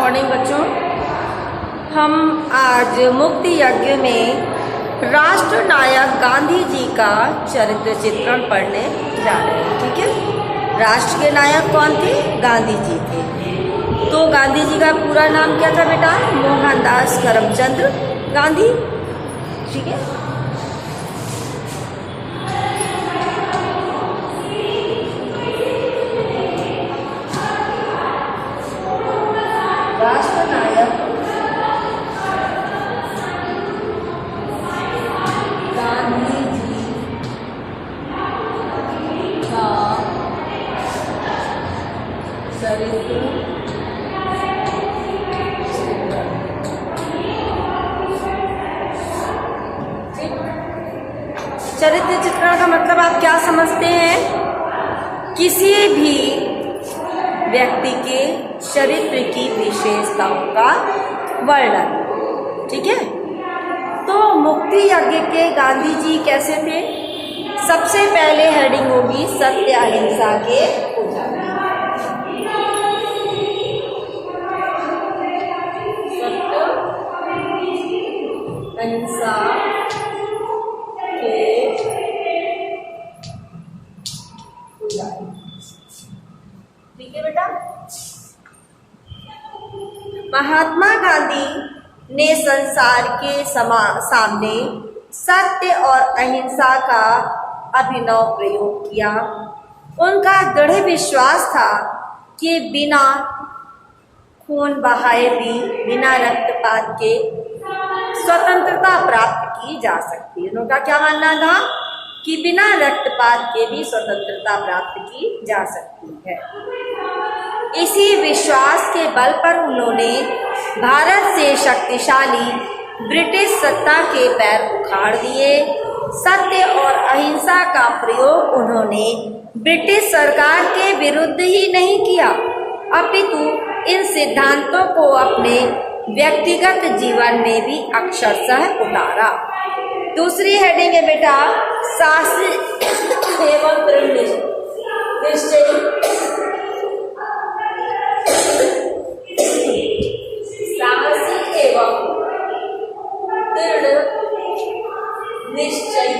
Morning बच्चों। हम आज मुक्ति यज्ञ में राष्ट्र नायक गांधी जी का चरित्र चित्रण पढ़ने जा रहे हैं। ठीक है, राष्ट्र के नायक कौन थे? गांधी जी थे। तो गांधी जी का पूरा नाम क्या था बेटा? मोहनदास करमचंद गांधी। ठीक है, राष्ट्र नायक गांधी जी का चरित्र चित्रण का मतलब आप क्या समझते हैं? किसी भी व्यक्ति के चरित्र की विशेषताओं का वर्णन। ठीक है, तो मुक्ति यज्ञ के गांधी जी कैसे थे? सबसे पहले हेडिंग होगी सत्य अहिंसा के पुजारी। सत्य अहिंसा के पुजारी। ठीक है बेटा। महात्मा गांधी ने संसार के सामने सत्य और अहिंसा का अभिनव प्रयोग किया। उनका दृढ़ विश्वास था कि बिना खून बहाए भी बिना रक्तपात के स्वतंत्रता प्राप्त की जा सकती है। उनका क्या मानना था? कि बिना रक्तपात के भी स्वतंत्रता प्राप्त की जा सकती है। इसी विश्वास के बल पर उन्होंने भारत से शक्तिशाली ब्रिटिश सत्ता के पैर उखाड़ दिए। सत्य और अहिंसा का प्रयोग उन्होंने ब्रिटिश सरकार के विरुद्ध ही नहीं किया, अपितु इन सिद्धांतों को अपने व्यक्तिगत जीवन में भी अक्षरशः उतारा। दूसरी हेडिंग है बेटा साहसी एवं दृढ़ निश्चयी। साहसी एवं दृढ़ निश्चयी।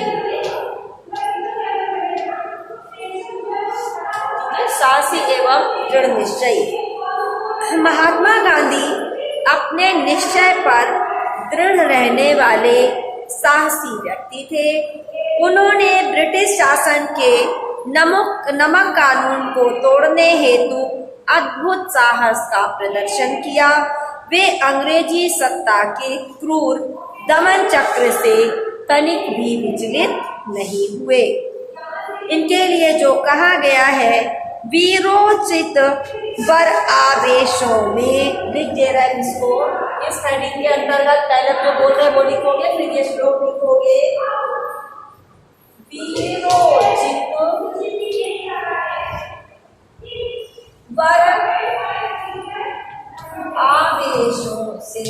साहसी एवं दृढ़ निश्चयी। महात्मा गांधी अपने निश्चय पर दृढ़ रहने वाले साहसी व्यक्ति थे। उन्होंने ब्रिटिश शासन के नमक कानून को तोड़ने हेतु अद्भुत साहस का प्रदर्शन किया। वे अंग्रेजी सत्ता के क्रूर दमन चक्र से तनिक भी विचलित नहीं हुए। इनके लिए जो कहा गया है, वीरोचित वर आवेशों में, लिख दे रहा है इसको। इस हेडिंग के अंतर्गत पहले तो बोल रहे वो लिखोगे, फिर ये श्लोक लिखोगे। वीरोचित वर आवेशों से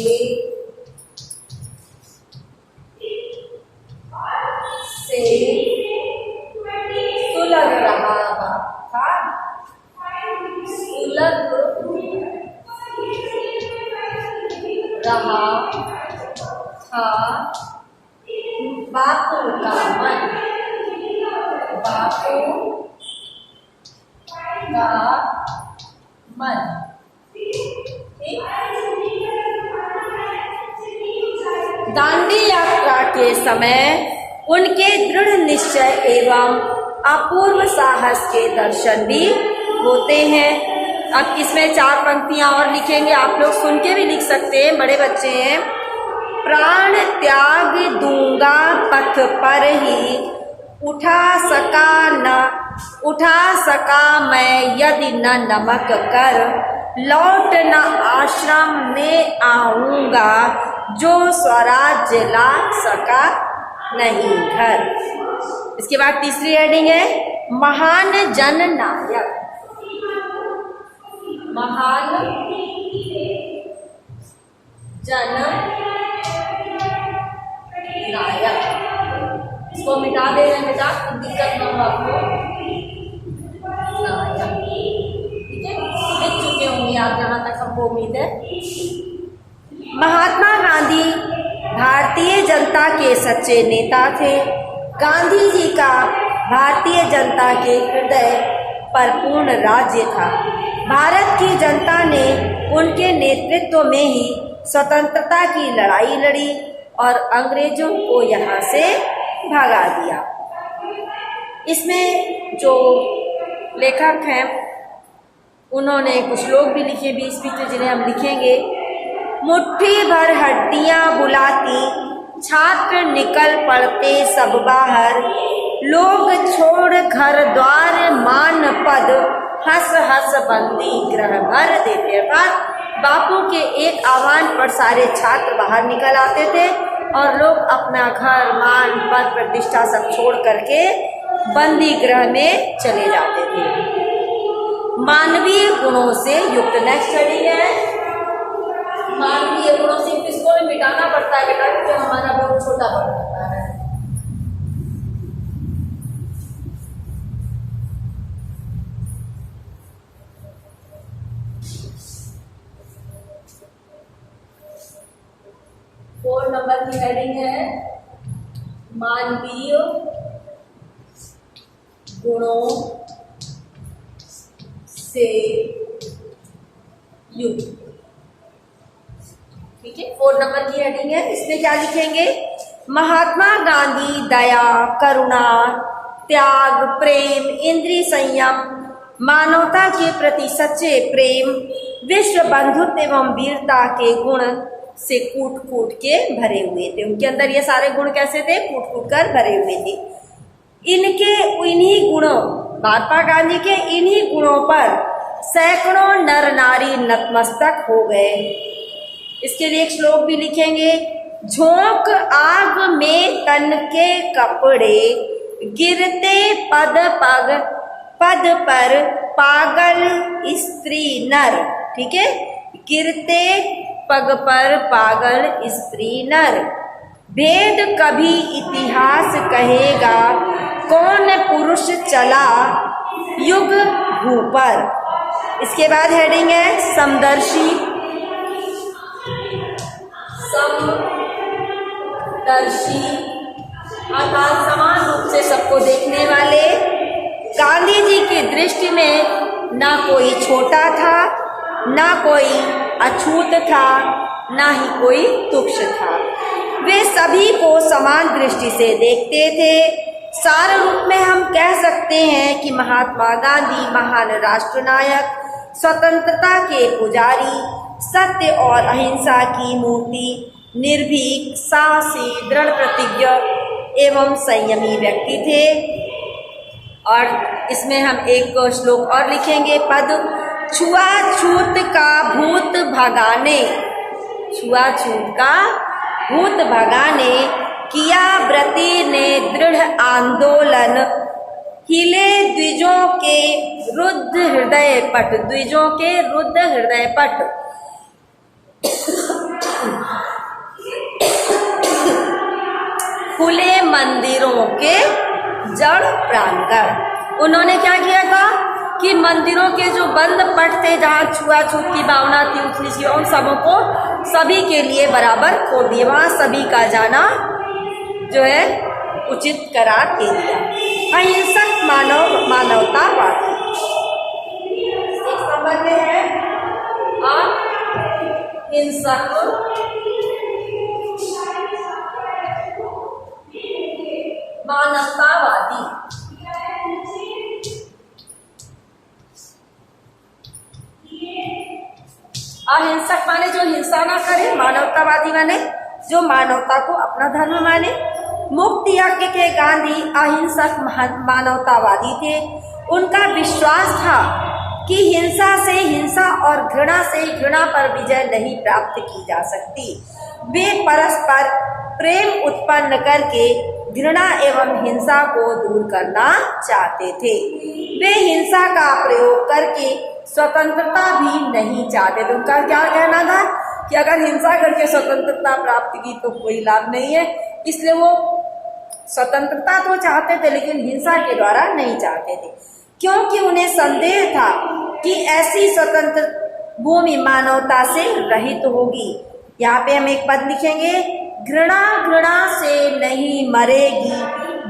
सुलग रहा था, सुलग रहा था बापू का मन, बापू का मन। दांडी यात्रा के समय उनके दृढ़ निश्चय एवं अपूर्व साहस के दर्शन भी होते हैं। अब इसमें 4 पंक्तियां और लिखेंगे, आप लोग सुन के भी लिख सकते हैं, बड़े बच्चे हैं। प्राण त्याग दूंगा पथ पर ही, उठा सका मैं यदि न नमक कर, लौट न आश्रम में आऊंगा, जो स्वराज्य ला सका नहीं घर। इसके बाद तीसरी हेडिंग है महान जन नायक। महान जन नायक, इसको मिटा दे रहे हैं बेटा, दिक्कत ना हो आपको। नायक, ठीक है, लिख चुके होंगे आप जहां तक सबको उम्मीद है। महात्मा गांधी भारतीय जनता के सच्चे नेता थे। गांधी जी का भारतीय जनता के हृदय पर पूर्ण राज्य था। भारत की जनता ने उनके नेतृत्व में ही स्वतंत्रता की लड़ाई लड़ी और अंग्रेजों को यहाँ से भगा दिया। इसमें जो लेखक हैं उन्होंने कुछ लोग भी लिखे 20 जिन्हें हम लिखेंगे। मुट्ठी भर हड्डियां बुलाती, छात्र निकल पड़ते सब बाहर, लोग छोड़ घर द्वार मान पद, हंस हंस बंदी ग्रह भर देते। अर्थात बापू के एक आह्वान पर सारे छात्र बाहर निकल आते थे और लोग अपना घर मान पद प्रतिष्ठा सब छोड़ करके बंदी गृह में चले जाते थे। मानवीय गुणों से युक्त नेक्स्ट स्टडी है। मानवीय गुणों से किसको भी मिटाना पड़ता है बेटा, क्योंकि हमारा बहुत छोटा पड़ जाता है। फोर नंबर की हेडिंग है मानवीय गुणों से युक्त। ठीक है, 4 नंबर की हेडिंग है। इसमें क्या लिखेंगे? महात्मा गांधी दया, करुणा, त्याग, प्रेम, इंद्रिय संयम, मानवता के प्रति सच्चे प्रेम, विश्व बंधुत्व एवं वीरता के गुण से कूट कूट के भरे हुए थे। उनके अंदर ये सारे गुण कैसे थे? कूट कूट कर भरे हुए थे। इन्हीं गुणों, महात्मा गांधी के इन्हीं गुणों पर सैकड़ों नर नारी नतमस्तक हो गए। इसके लिए एक श्लोक भी लिखेंगे। झोंक आग में तन के कपड़े, गिरते पद पर पागल स्त्री नर। ठीक है, गिरते पग पर पागल स्त्री नर, भेद कभी इतिहास कहेगा, कौन पुरुष चला युग भू पर। इसके बाद हेडिंग है समदर्शी। अर्थात समान रूप से सबको देखने वाले। गांधी जी की दृष्टि में ना कोई छोटा था, ना कोई अछूत था, ना ही कोई तुच्छ था। वे सभी को समान दृष्टि से देखते थे। सार रूप में हम कह सकते हैं कि महात्मा गांधी महान राष्ट्रनायक, स्वतंत्रता के पुजारी, सत्य और अहिंसा की मूर्ति, निर्भीक, साहसी, दृढ़ प्रतिज्ञ एवं संयमी व्यक्ति थे। और इसमें हम एक श्लोक और लिखेंगे। पद छुआछूत का भूत भगाने, छुआछूत का भूत भगाने, किया व्रती ने दृढ़ आंदोलन, हिले द्विजों के रुद्ध हृदय पट, द्विजों के रुद्ध हृदय पट। खुले मंदिरों के जड़ प्रांगण। उन्होंने क्या किया था कि मंदिरों के जो बंद पट थे, जहाँ छुआछूत की भावना थी, ऊंच नीच की, उन सबों को सभी के लिए बराबर खोल दिए। वहाँ सभी का जाना जो है उचित करार दे दिया। अहिंसक मानवतावादी। 6 नंबर में है अहिंसक मानवतावादी। अहिंसक माने जो हिंसा ना करे, मानवतावादी माने जो मानवता को अपना धर्म माने। मुक्ति यज्ञ के गांधी अहिंसक मानवतावादी थे। उनका विश्वास था कि हिंसा से हिंसा और घृणा से घृणा पर विजय नहीं प्राप्त की जा सकती। वे परस्पर प्रेम उत्पन्न करके घृणा एवं हिंसा को दूर करना चाहते थे। वे हिंसा का प्रयोग करके स्वतंत्रता भी नहीं चाहते थे। उनका क्या कहना था कि अगर हिंसा करके स्वतंत्रता प्राप्त की तो कोई लाभ नहीं है, इसलिए वो स्वतंत्रता तो चाहते थे लेकिन हिंसा के द्वारा नहीं चाहते थे, क्योंकि उन्हें संदेह था कि ऐसी स्वतंत्र भूमि मानवता से रहित होगी। यहाँ पे हम एक पद लिखेंगे, घृणा घृणा से नहीं मरेगी,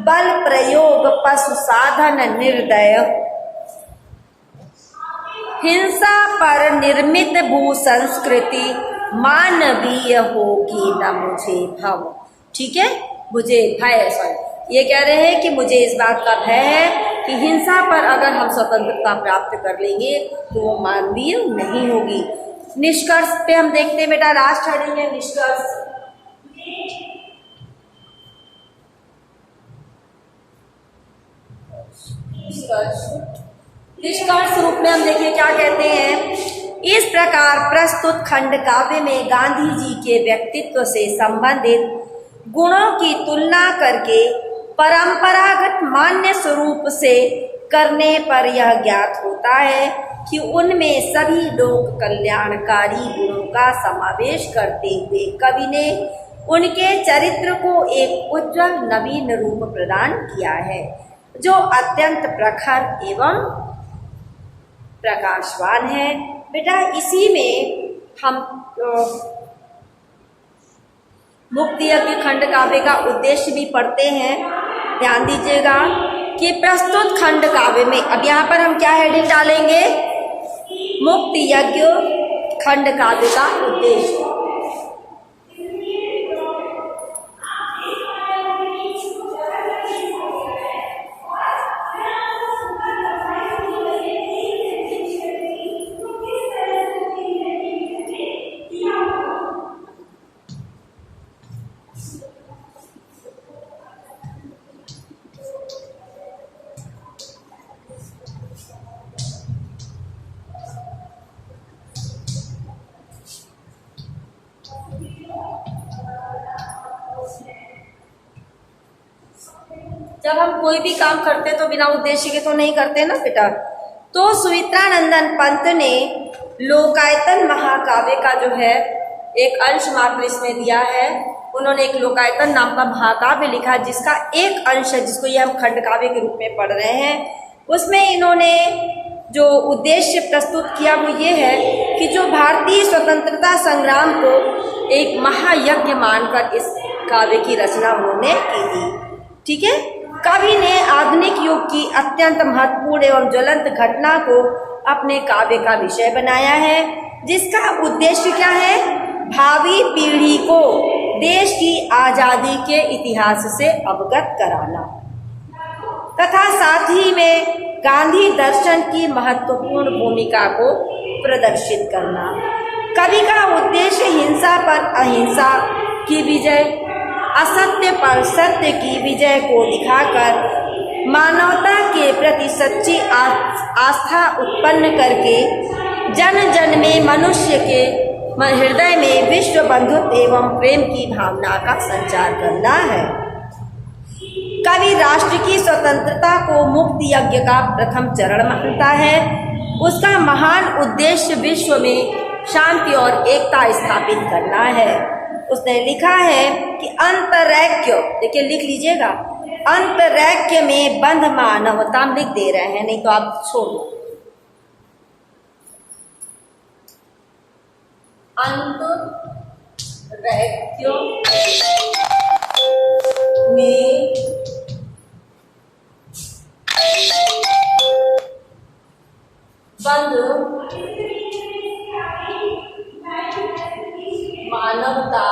बल प्रयोग पशु साधन निर्दय, हिंसा पर निर्मित भू संस्कृति मानवीय होगी न मुझे भव। ठीक है, मुझे भय, सॉरी ये कह रहे हैं कि मुझे इस बात का भय है कि हिंसा पर अगर हम स्वतंत्रता प्राप्त कर लेंगे तो वो मानवीय नहीं होगी। निष्कर्ष पे हम देखते हैं बेटा, लास्ट हेडिंग है निष्कर्ष। निष्कर्ष रूप में हम देखिए क्या कहते हैं। इस प्रकार प्रस्तुत खंड काव्य में गांधी जी के व्यक्तित्व से संबंधित गुणों की तुलना करके परंपरागत मान्य स्वरूप से करने पर यह ज्ञात होता है कि उनमें सभी लोक कल्याणकारी गुणों का समावेश करते हुए कवि ने उनके चरित्र को एक उज्जवल नवीन रूप प्रदान किया है, जो अत्यंत प्रखर एवं प्रकाशवान है। बेटा इसी में हम मुक्ति यज्ञ खंड काव्य का उद्देश्य भी पढ़ते हैं। ध्यान दीजिएगा कि प्रस्तुत खंड काव्य में, अब यहाँ पर हम क्या हेडिंग डालेंगे, मुक्ति यज्ञ खंड काव्य का उद्देश्य। जब हम कोई भी काम करते तो बिना उद्देश्य के तो नहीं करते ना बेटा। तो सुमित्रानंदन पंत ने लोकायतन महाकाव्य का जो है एक अंश मात्र इसमें दिया है। उन्होंने एक लोकायतन नाम का महाकाव्य लिखा, जिसका एक अंश है जिसको ये हम खंड काव्य के रूप में पढ़ रहे हैं। उसमें इन्होंने जो उद्देश्य प्रस्तुत किया वो ये है कि जो भारतीय स्वतंत्रता संग्राम को एक महायज्ञ मानकर इस काव्य की रचना उन्होंने की थी। ठीक है, कवि ने आधुनिक युग की अत्यंत महत्वपूर्ण एवं ज्वलंत घटना को अपने काव्य का विषय बनाया है, जिसका उद्देश्य क्या है, भावी पीढ़ी को देश की आजादी के इतिहास से अवगत कराना तथा साथ ही में गांधी दर्शन की महत्वपूर्ण भूमिका को प्रदर्शित करना। कवि का उद्देश्य हिंसा पर अहिंसा की विजय, असत्य पर सत्य की विजय को दिखाकर मानवता के प्रति सच्ची आस्था उत्पन्न करके जन जन में मनुष्य के हृदय में विश्व बंधुत्व एवं प्रेम की भावना का संचार करना है। कवि राष्ट्र की स्वतंत्रता को मुक्ति यज्ञ का प्रथम चरण मानता है। उसका महान उद्देश्य विश्व में शांति और एकता स्थापित करना है। उसने लिखा है कि अंतरैक्य, देखिए लिख लीजिएगा, अंतरैक्य में बंध मानवता, लिख दे रहे हैं नहीं तो आप छोड़ दो। अंतरैक्य में बंध मानवता,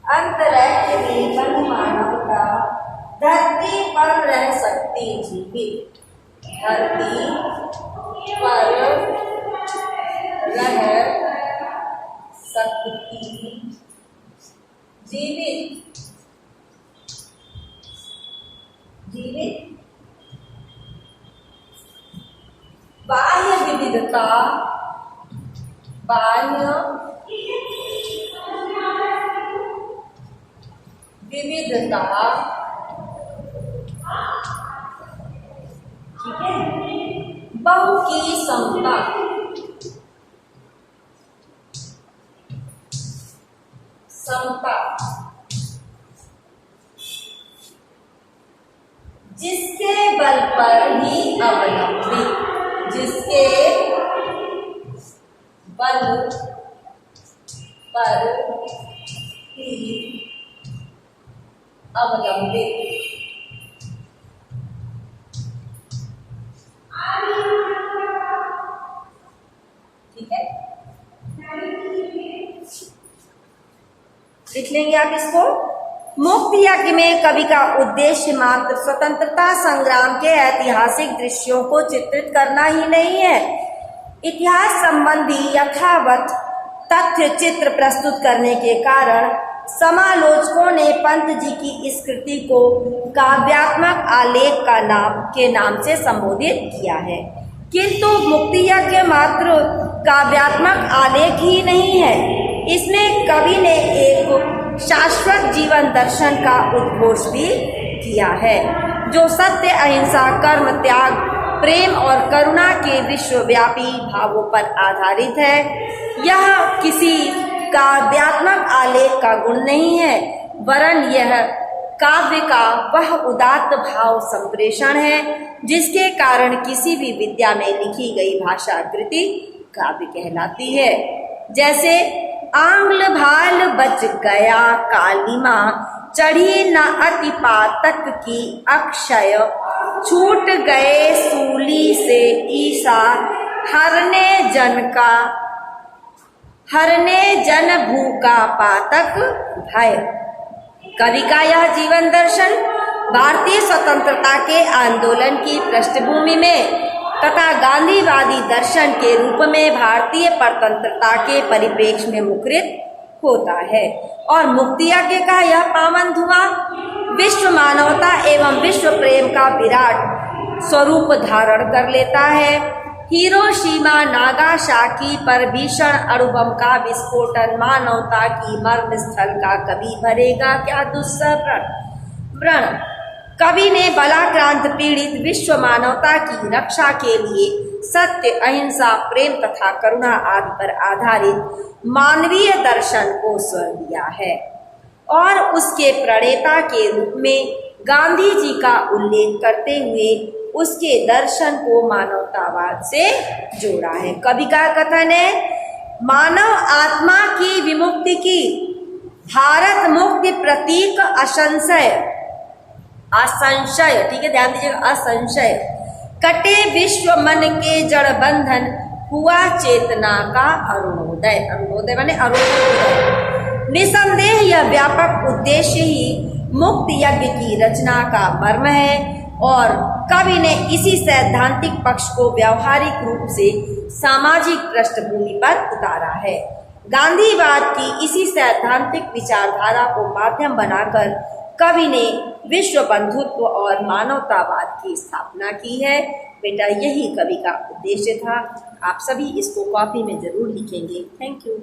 अंतरैक्य में बंध मानवता धरती पर रह सकती जीवित, धरती पर रह सकती जीवित, जीवित बाह्य विविधता, बाह्य विविधता, ठीक है, बहु की समता, समता जिसके बल पर ही अवलंबित, जिसके बल पर ही अवलंबित ठीक है, लिख लेंगे आप इसको। मुक्ति यज्ञ में कवि का उद्देश्य मात्र स्वतंत्रता संग्राम के ऐतिहासिक दृश्यों को चित्रित करना ही नहीं है, इतिहास संबंधी यथावत तथ्य चित्र प्रस्तुत करने के कारण समालोचकों ने पंत जी की इस कृति को काव्यात्मक आलेख के नाम से संबोधित किया है। किंतु मुक्ति यज्ञ मात्र काव्यात्मक आलेख ही नहीं है, इसमें कवि ने एक शाश्वत जीवन दर्शन का उद्घोष भी किया है, जो सत्य, अहिंसा, कर्म, त्याग, प्रेम और करुणा के विश्वव्यापी भावों पर आधारित है। यह किसी काव्यात्मक आलेख का गुण नहीं है, वरन यह काव्य का वह उदात्त भाव संप्रेषण है जिसके कारण किसी भी विद्या में लिखी गई भाषा कृति काव्य कहलाती है। जैसे आंग्ल भाल बच गया कालिमा, चढ़ी न अति पातक की अक्षय, छूट गए सूली से ईसा, हरने जन भूका पातक भय। कवि का यह जीवन दर्शन भारतीय स्वतंत्रता के आंदोलन की पृष्ठभूमि में तथा गांधीवादी दर्शन के रूप में भारतीय परतंत्रता के परिप्रेक्ष्य में मुखरित होता है, और मुक्ति यज्ञ का यह पावन धुआं विश्व मानवता एवं विश्व प्रेम का विराट स्वरूप धारण कर लेता है। हिरोशिमा नागासाकी पर भीषण अणुबम का विस्फोटन मानवता की मर्म स्थल का कभी भरेगा क्या दुस्सह व्रण। कवि ने बलाक्रांत पीड़ित विश्व मानवता की रक्षा के लिए सत्य, अहिंसा, प्रेम तथा करुणा आदि पर आधारित मानवीय दर्शन को स्वर दिया है, और उसके प्रणेता के रूप में गांधी जी का उल्लेख करते हुए उसके दर्शन को मानवतावाद से जोड़ा है। कवि का कथन है, मानव आत्मा की विमुक्ति की भारत मुक्ति प्रतीक असंशय, ठीक है, ध्यान दीजिएगा, असंशय कटे विश्व मन के जड़ बंधन, हुआ चेतना का अरुणोदय। अरुणोदय माने अरुणोदय। निसंदेह यह व्यापक उद्देश्य ही मुक्त यज्ञ की रचना का मर्म है, और कवि ने इसी सैद्धांतिक पक्ष को व्यावहारिक रूप से सामाजिक पृष्ठभूमि पर उतारा है। गांधीवाद की इसी सैद्धांतिक विचारधारा को माध्यम बनाकर कवि ने विश्व बंधुत्व और मानवतावाद की स्थापना की है। बेटा, यही कवि का उद्देश्य था। आप सभी इसको कॉपी में जरूर लिखेंगे। Thank you.